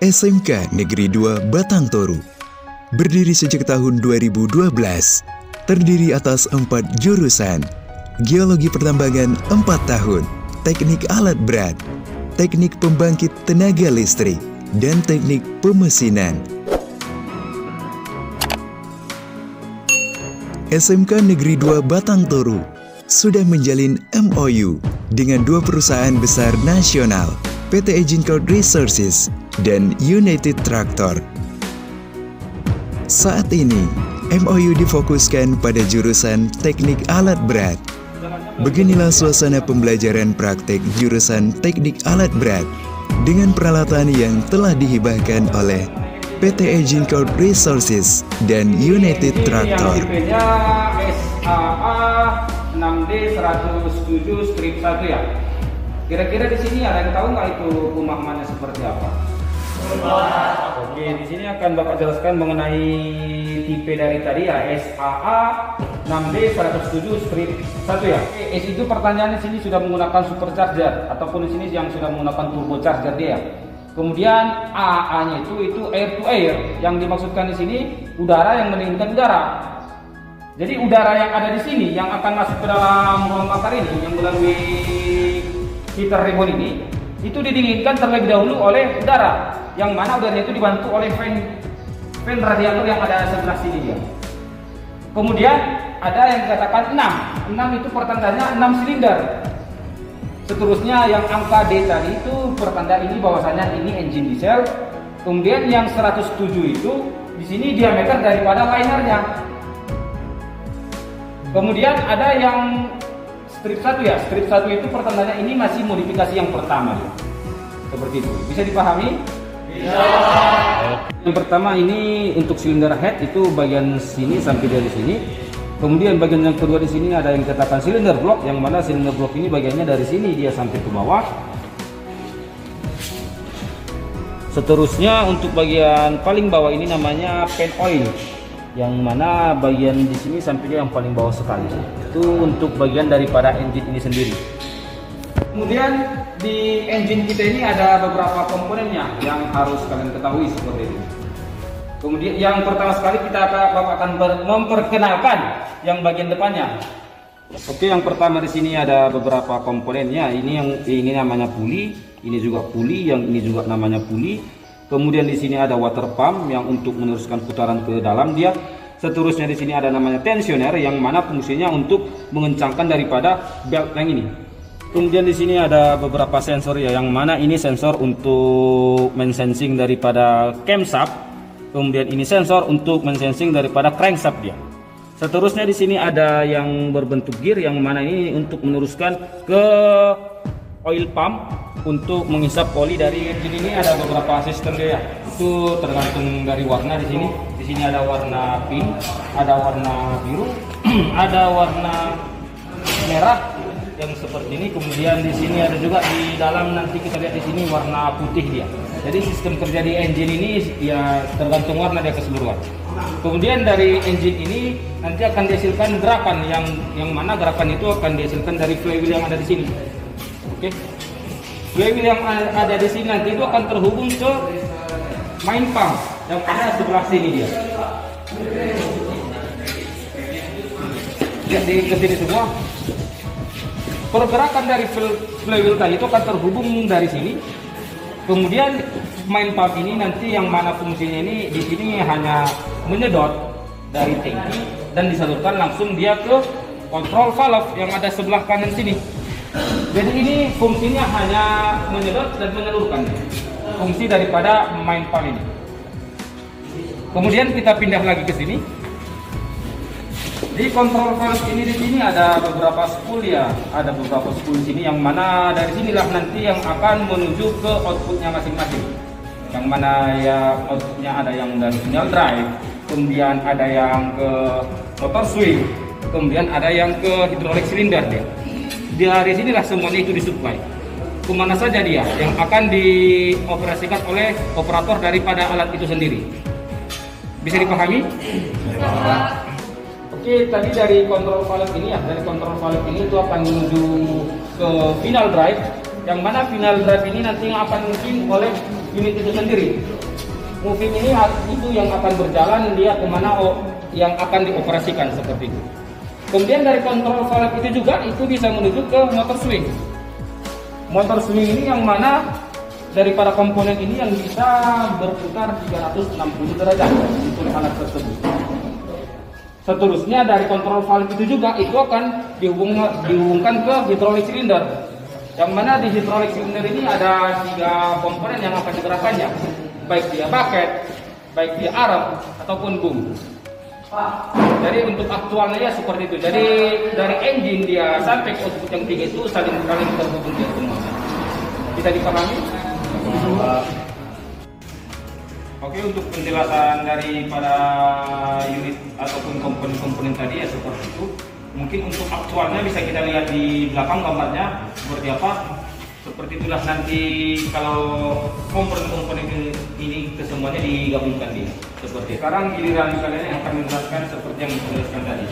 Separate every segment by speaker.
Speaker 1: SMK Negeri 2 Batang Toru. Berdiri sejak tahun 2012, terdiri atas 4 jurusan: Geologi Pertambangan 4 tahun, Teknik Alat Berat, Teknik Pembangkit Tenaga Listrik, dan Teknik Pemesinan. SMK Negeri 2 Batang Toru sudah menjalin MOU dengan 2 perusahaan besar nasional, PT Agincourt Resources dan United Tractor. Saat ini, MOU difokuskan pada jurusan Teknik Alat Berat. Beginilah suasana pembelajaran praktek jurusan Teknik Alat Berat dengan peralatan yang telah dihibahkan oleh PT Agincourt Resources dan United Tractor.
Speaker 2: SAA 6D 107-1 ya. Kira-kira di sini ada yang tahu nggak itu pemahamannya seperti apa? Oke, di sini akan Bapak jelaskan mengenai tipe dari tadi ya, SAA 6D 107-1 ya. S itu pertanyaannya sini sudah menggunakan supercharger ataupun di sini yang sudah menggunakan turbocharger dia. Kemudian AA-nya itu air to air, yang dimaksudkan di sini udara yang mendinginkan udara. Jadi udara yang ada di sini yang akan masuk ke dalam ruang bakar ini yang melalui heater ribbon ini itu didinginkan terlebih dahulu oleh udara, yang mana udaranya itu dibantu oleh fan radiator yang ada sebelah sini dia. Kemudian ada yang dikatakan 6 itu pertandanya 6 silinder. Seterusnya yang angka D tadi itu pertanda ini bahwasanya ini engine diesel. Kemudian yang 107 itu di sini diameter daripada linernya. Kemudian ada yang strip 1 ya. Strip 1 itu pertandanya ini masih modifikasi yang pertama ya. Seperti itu. Bisa dipahami? Bisa. Yang pertama ini untuk silinder head itu bagian sini sampai dari sini. Kemudian bagian yang kedua di sini ada yang dikatakan silinder block, yang mana silinder block ini bagiannya dari sini dia sampai ke bawah. Seterusnya untuk bagian paling bawah ini namanya pan oil, yang mana bagian di sini sampai yang paling bawah sekali. Itu untuk bagian daripada engine ini sendiri. Kemudian di engine kita ini ada beberapa komponennya yang harus kalian ketahui seperti ini. Kemudian yang pertama sekali Bapak akan memperkenalkan yang bagian depannya. Oke, yang pertama di sini ada beberapa komponennya. Ini namanya puli, ini juga puli, yang ini juga namanya puli. Kemudian di sini ada water pump yang untuk meneruskan putaran ke dalam dia. Seterusnya di sini ada namanya tensioner yang mana fungsinya untuk mengencangkan daripada belt yang ini. Kemudian di sini ada beberapa sensor ya, yang mana ini sensor untuk mensensing daripada camshaft. Kemudian ini sensor untuk mensensing daripada crankshaft dia. Seterusnya di sini ada yang berbentuk gear, yang mana ini untuk meneruskan ke oil pump untuk menghisap oli dari engine ini. Ada beberapa sistem dia. Itu tergantung dari warna di sini. Di sini ada warna pink, ada warna biru, ada warna merah yang seperti ini. Kemudian di sini ada juga di dalam, nanti kita lihat di sini warna putih dia. Jadi sistem kerja di engine ini ya tergantung warna dia keseluruhan. Kemudian dari engine ini nanti akan dihasilkan gerakan, yang mana gerakan itu akan dihasilkan dari flywheel yang ada di sini. Oke. Flywheel yang ada di sini nanti itu akan terhubung ke main pump yang ada sebelah sini dia. Lihat di sini semua. Pergerakan dari flywheel tadi itu akan terhubung dari sini. Kemudian main pump ini nanti yang mana fungsinya ini di sini hanya menyedot dari tangki dan disalurkan langsung dia ke kontrol valve yang ada sebelah kanan sini. Jadi ini fungsinya hanya menyedot dan menyalurkan fungsi daripada main pump ini. Kemudian kita pindah lagi ke sini. Di kontrol valve ini di sini ada beberapa spool ya, ada beberapa spool di sini, yang mana dari sinilah nanti yang akan menuju ke outputnya masing-masing. Yang mana ya outputnya ada yang dari sinyal drive, kemudian ada yang ke motor swing, kemudian ada yang ke hidrolik silinder dia. Dari sinilah semuanya itu disuplai. Kemana saja dia yang akan dioperasikan oleh operator daripada alat itu sendiri. Bisa dipahami? Oke, tadi dari kontrol valve ini ya, dari kontrol valve ini itu akan menuju ke final drive, yang mana final drive ini nanti akan diisi oleh unit itu sendiri. Moving ini itu yang akan berjalan, dia kemana yang akan dioperasikan seperti itu. Kemudian dari kontrol valve itu juga itu bisa menuju ke motor swing. Motor swing ini yang mana daripada komponen ini yang bisa berputar 360 derajat untuk alat tersebut. Seterusnya dari kontrol valve itu juga itu akan dihubungkan ke hydraulic cylinder. Yang mana di hydraulic cylinder ini ada 3 komponen yang akan digerakkannya, baik dia bucket, baik dia arm ataupun boom. Jadi untuk aktualnya ya seperti itu. Jadi dari engine dia sampai ke output yang 3 itu saling terhubung semua. Bisa dipahami? Oke, untuk penjelasan daripada unit ataupun komponen-komponen tadi ya seperti itu. Mungkin untuk aktualnya bisa kita lihat di belakang gambarnya seperti apa. Seperti itulah nanti kalau komponen-komponen ini kesemuanya digabungkan di seperti. Sekarang giliran kalian yang akan menjelaskan seperti yang dijelaskan tadi.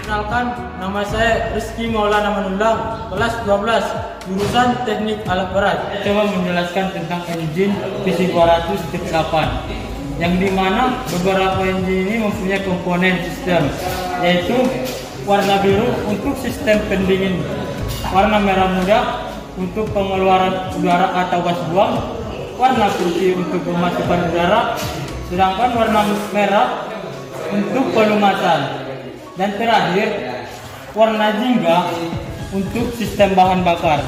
Speaker 3: Kenalkan, nama saya Rizky Maulana Manulang, kelas 12, jurusan Teknik Alat Berat. Coba menjelaskan tentang engine PC200 tipe 8, yang dimana beberapa engine ini mempunyai komponen sistem, yaitu warna biru untuk sistem pendingin, warna merah muda untuk pengeluaran udara atau gas buang, warna putih untuk pemasukan udara, sedangkan warna merah untuk pelumasan. Dan terakhir, warna jingga untuk sistem bahan bakar,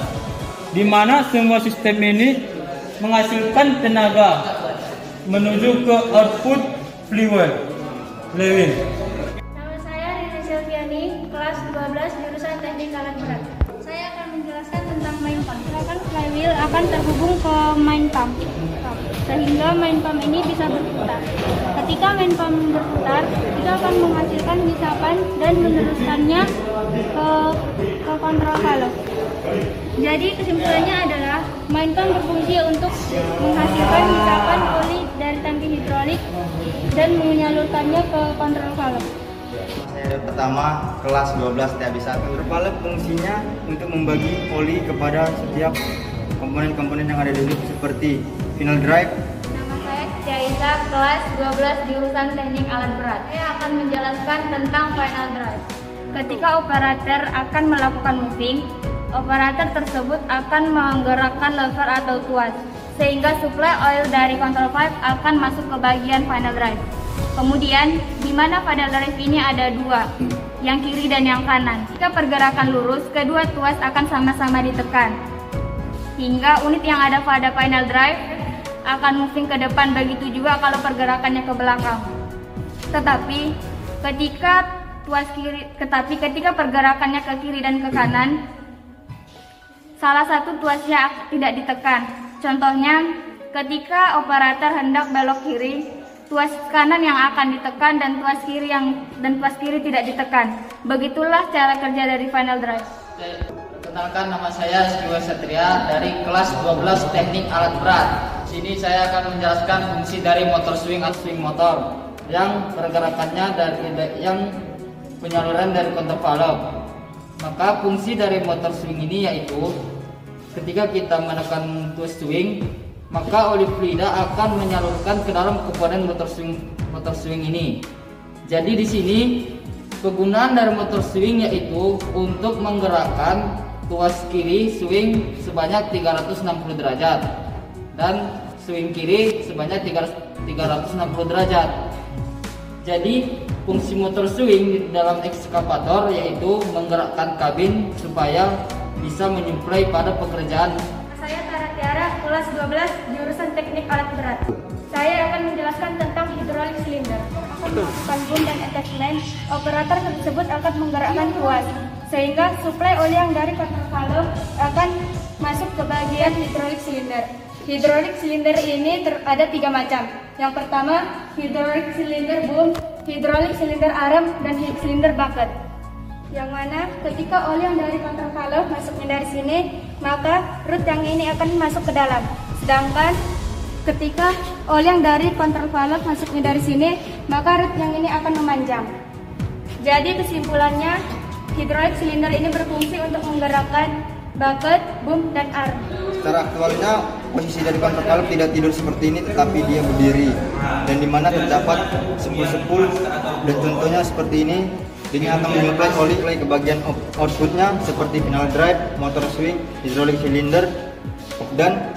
Speaker 3: di mana semua sistem ini menghasilkan tenaga menuju ke output fuel.
Speaker 4: Nama saya Riri Silviani, kelas 12, jurusan Teknik Alat Berat. Saya akan menjelaskan tentang main pump. Silakan flywheel akan terhubung ke main pump, sehingga main pump ini bisa berputar. Ketika main pump berputar, itu akan menghasilkan hisapan dan meneruskannya ke kontrol valve. Jadi kesimpulannya adalah main pump berfungsi untuk menghasilkan hisapan oli dari tangki hidrolik dan menyalurkannya ke kontrol valve.
Speaker 5: Saya pertama kelas 12 TAB1. Valve fungsinya untuk membagi oli kepada setiap komponen-komponen yang ada di unit seperti final drive.
Speaker 4: Nama saya Ciaisa, kelas 12, jurusan Teknik Alat Berat. Saya akan menjelaskan tentang final drive. Ketika operator akan melakukan moving, operator tersebut akan menggerakkan lever atau tuas, sehingga suplai oil dari control valve akan masuk ke bagian final drive. Kemudian, di mana final drive ini ada 2, yang kiri dan yang kanan. Jika pergerakan lurus, kedua tuas akan sama-sama ditekan, hingga unit yang ada pada final drive akan moving ke depan, begitu juga kalau pergerakannya ke belakang. Tetapi ketika pergerakannya ke kiri dan ke kanan, salah satu tuasnya tidak ditekan. Contohnya, ketika operator hendak belok kiri, tuas kanan yang akan ditekan dan tuas kiri tidak ditekan. Begitulah cara kerja dari final drive.
Speaker 3: Perkenalkan, nama saya Siwa Satria dari kelas 12 Teknik Alat Berat. Sini saya akan menjelaskan fungsi dari motor swing atau swing motor yang pergerakannya yang penyaluran dari kontrol valve. Maka fungsi dari motor swing ini yaitu ketika kita menekan tuas swing, maka oli fluida akan menyalurkan ke dalam komponen motor swing ini. Jadi di sini kegunaan dari motor swing yaitu untuk menggerakkan tuas kiri swing sebanyak 360 derajat dan swing kiri sebanyak 360 derajat. Jadi fungsi motor swing di dalam ekskavator yaitu menggerakkan kabin supaya bisa menyuplai pada pekerjaan.
Speaker 4: Saya Tara Tiara, kelas 12, jurusan Teknik Alat Berat. Saya akan menjelaskan tentang hydraulic cylinder. Akan melakukan boom dan attachment, operator tersebut akan menggerakkan tuas, sehingga suplai oli yang dari kontrol valve akan masuk ke bagian hydraulic cylinder. Hydraulic cylinder ini ada 3 macam. Yang pertama, hydraulic cylinder boom, hydraulic cylinder arm, dan cylinder bucket. Yang mana ketika oli yang dari kontrol valve masuknya dari sini, maka root yang ini akan masuk ke dalam. Sedangkan ketika oli yang dari kontrol valve masuknya dari sini, maka root yang ini akan memanjang. Jadi kesimpulannya, hydraulic cylinder ini berfungsi untuk menggerakkan bucket, boom, dan arm.
Speaker 5: Secara aktualnya posisi dari countercurrent tidak tidur seperti ini, tetapi dia berdiri, dan di mana terdapat sepul-sepul, dan contohnya seperti ini. Ini akan menyuplai oli ke bagian outputnya seperti final drive, motor swing, hydraulic cylinder, dan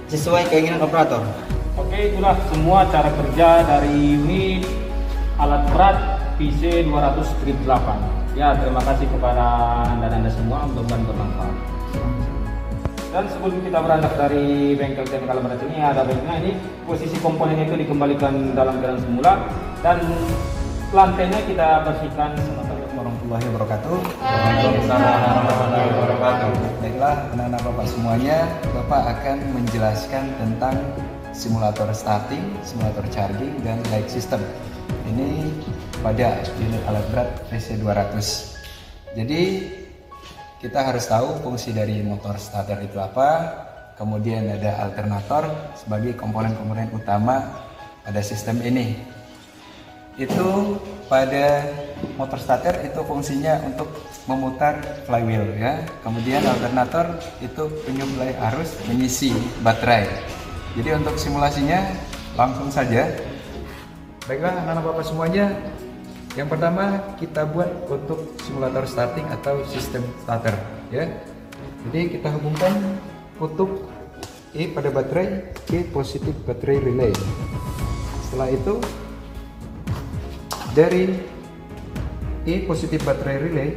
Speaker 5: sesuai keinginan operator.
Speaker 2: Oke, itulah semua cara kerja dari unit alat berat PC 200 strip 8. Ya, terima kasih kepada anda semua, mudah-mudahan bermanfaat. Dan sebelum kita berangkat dari bengkel teknik alat berat ini, ada baiknya ini posisi komponen itu dikembalikan dalam keadaan semula, dan lantainya kita bersihkan. Assalamualaikum warahmatullahi wabarakatuh.
Speaker 1: Waalaikumsalam warahmatullahi wabarakatuh. Baiklah, anak-anak Bapak semuanya, Bapak akan menjelaskan tentang simulator starting, simulator charging, dan light system. Ini pada unit alat berat PC 200. Jadi kita harus tahu fungsi dari motor starter itu apa, kemudian ada alternator sebagai komponen-komponen utama pada sistem ini. Itu pada motor starter itu fungsinya untuk memutar flywheel ya. Kemudian alternator itu penyuplai arus mengisi baterai. Jadi untuk simulasinya langsung saja. Baiklah anak-anak Bapak semuanya, yang pertama kita buat untuk simulator starting atau sistem starter ya. Jadi kita hubungkan kutub E pada baterai ke positif baterai relay. Setelah itu dari E positif baterai relay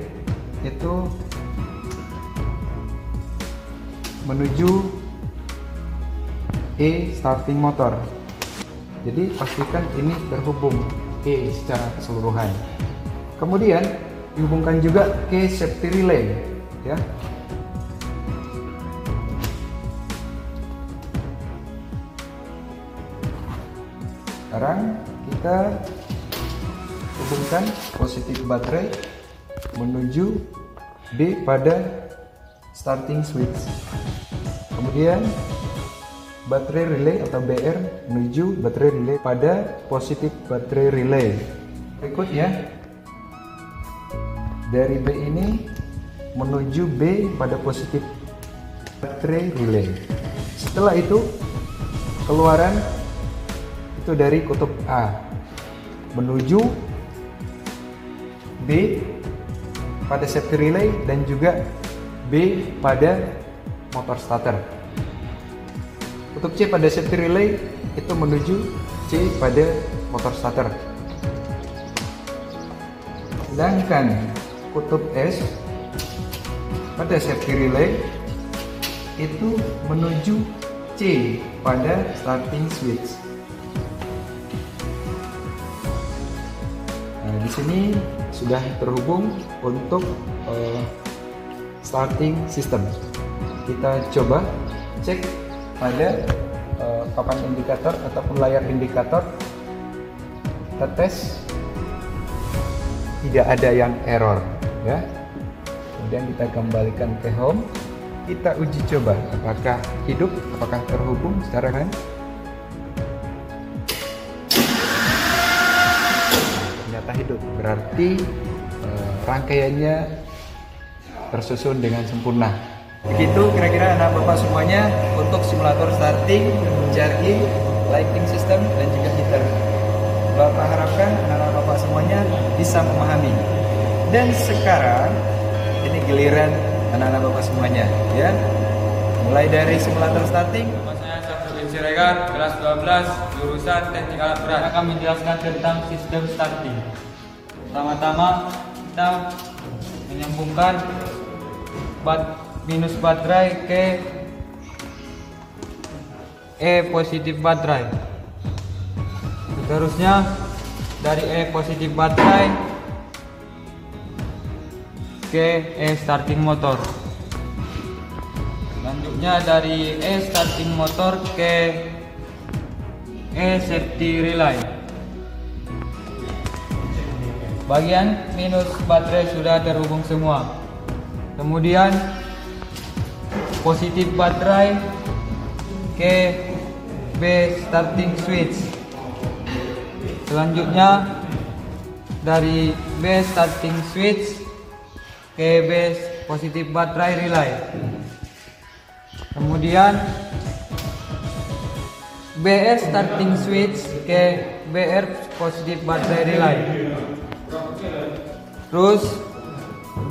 Speaker 1: itu menuju E starting motor. Jadi pastikan ini terhubung E secara keseluruhan. Kemudian dihubungkan juga ke safety relay ya. Sekarang kita hubungkan positif baterai menuju B pada starting switch. Kemudian baterai relay atau BR menuju baterai relay pada positif baterai relay. Berikutnya dari B ini menuju B pada positif baterai relay. Setelah itu keluaran itu dari kutub A menuju B pada safety relay dan juga B pada motor starter. Kutub C pada safety relay itu menuju C pada motor starter. Sedangkan kutub S pada safety relay itu menuju C pada starting switch. Nah, di sini sudah terhubung untuk starting system. Kita coba cek pada papan indikator ataupun layar indikator. Kita tes, tidak ada yang error ya. Kemudian kita kembalikan ke home, kita uji coba apakah hidup, apakah terhubung secara kan. Ternyata hidup, berarti rangkaiannya tersusun dengan sempurna. Begitu kira-kira anak Bapak semuanya untuk simulator starting, charging, lighting system, dan juga heater. Bapak harapkan anak Bapak semuanya bisa memahami. Dan sekarang ini giliran anak-anak Bapak semuanya ya. Mulai dari simulator starting.
Speaker 6: Nama saya Syafruddin Siregar, kelas 12, jurusan teknik alat berat.
Speaker 3: Saya akan menjelaskan tentang sistem starting. Pertama-tama kita menyambungkan minus baterai ke E positif baterai. Seterusnya dari E positif baterai ke E starting motor. Selanjutnya dari E starting motor ke E safety relay. Bagian minus baterai sudah terhubung semua. Kemudian positif baterai ke B starting switch. Selanjutnya dari B starting switch ke B positif baterai relay. Kemudian
Speaker 6: BR starting switch ke BR positive battery relay. Terus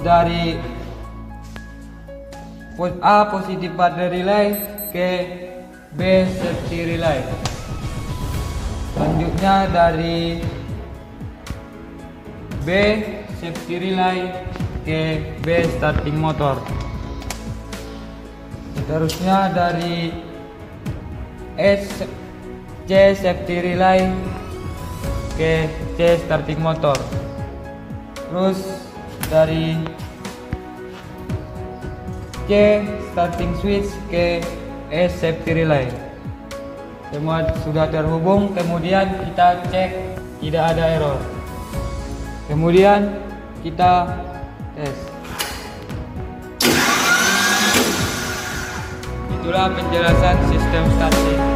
Speaker 6: dari A positive battery relay ke B safety relay. Selanjutnya dari B safety relay ke B starting motor. Seterusnya dari C safety relay ke C starting motor. Terus dari C starting switch ke E safety relay. Semua sudah terhubung, kemudian kita cek tidak ada error. Kemudian kita tes. Itulah penjelasan sistem starting.